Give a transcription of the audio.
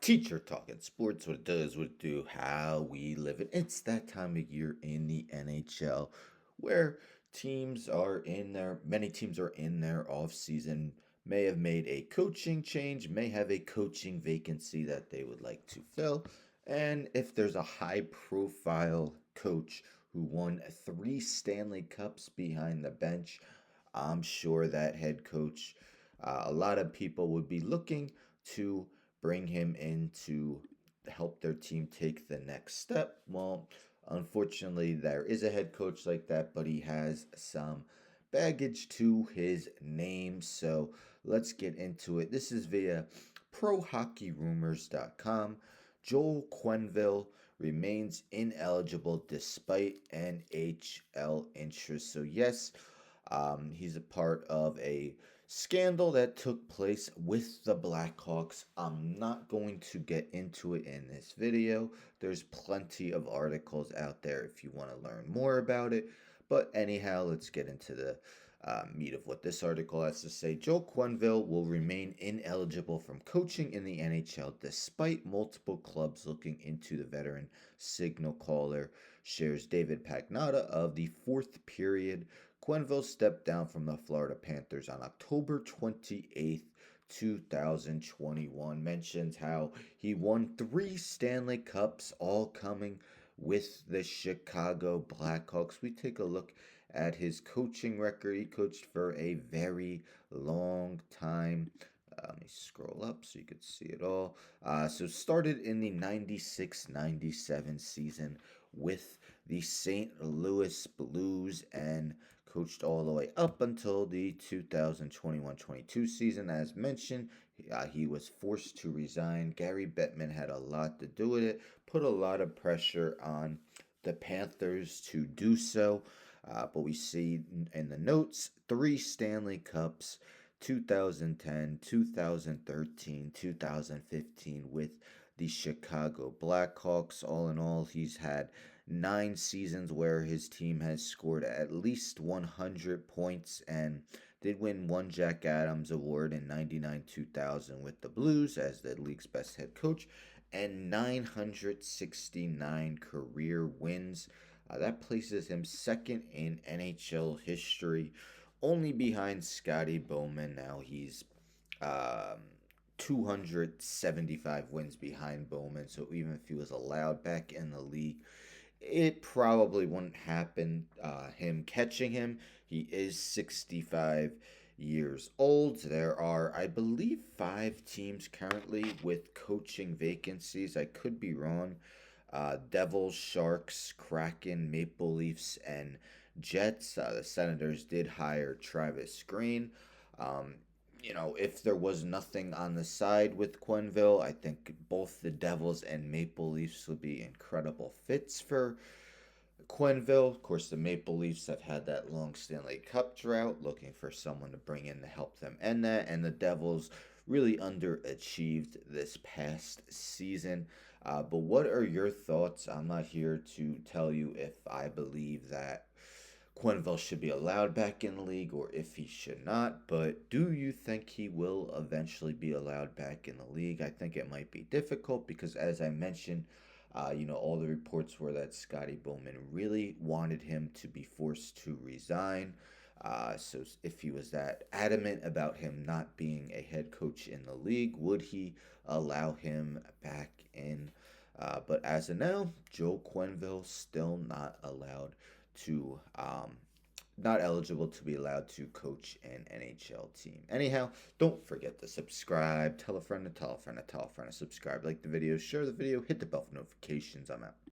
Teacher talking sports, what it does, what it do, how we live it. It's that time of year in the NHL where many teams are in their off season, may have made a coaching change, may have a coaching vacancy that they would like to fill. And if there's a high profile coach who won three Stanley Cups behind the bench, I'm sure that head coach, a lot of people would be looking to bring him in to help their team take the next step. Well, unfortunately, there is a head coach like that, but he has some baggage to his name. So let's get into it. This is via ProHockeyRumors.com. Joel Quenneville remains ineligible despite NHL interest. So, yes, he's a part of a scandal that took place with the Blackhawks. I'm not going to get into it in this video. There's plenty of articles out there if you want to learn more about it. But anyhow, let's get into the meat of what this article has to say. Joe Quenneville will remain ineligible from coaching in the NHL despite multiple clubs looking into the veteran signal caller, shares David Pagnotta of the Fourth Period. Quenneville stepped down from the Florida Panthers on October 28th, 2021. Mentions how he won three Stanley Cups, all coming with the Chicago Blackhawks. We take a look at his coaching record. He coached for a very long time. Let me scroll up so you could see it all. So started in the 96-97 season with the St. Louis Blues and coached all the way up until the 2021-22 season. As mentioned, he was forced to resign. Gary Bettman had a lot to do with it, put a lot of pressure on the Panthers to do so. But we see in the notes three Stanley Cups, 2010, 2013, 2015 with the Chicago Blackhawks. All in all, he's had 9 seasons where his team has scored at least 100 points and did win one Jack Adams Award in 99-2000 with the Blues as the league's best head coach and 969 career wins. That places him second in NHL history, only behind Scotty Bowman. Now he's um, 275 wins behind Bowman, so even if he was allowed back in the league, it probably wouldn't happen, him catching him. He is 65 years old. There are, I believe, 5 teams currently with coaching vacancies. I could be wrong. Devils, Sharks, Kraken, Maple Leafs, and Jets. The Senators did hire Travis Green. Um, if there was nothing on the side with Quenneville, I think both the Devils and Maple Leafs would be incredible fits for Quenneville. Of course, the Maple Leafs have had that long Stanley Cup drought, looking for someone to bring in to help them end that. And the Devils really underachieved this past season. But what are your thoughts? I'm not here to tell you if I believe that Quenneville should be allowed back in the league or if he should not, but do you think he will eventually be allowed back in the league? I think it might be difficult because, as I mentioned, all the reports were that Scotty Bowman really wanted him to be forced to resign. So, if he was that adamant about him not being a head coach in the league, would he allow him back in? But as of now, Joe Quenneville still not allowed to not eligible to be allowed to coach an NHL team. Anyhow, don't forget to subscribe. Tell a friend to tell a friend to tell a friend to subscribe. Like the video, share the video, hit the bell for notifications. I'm out.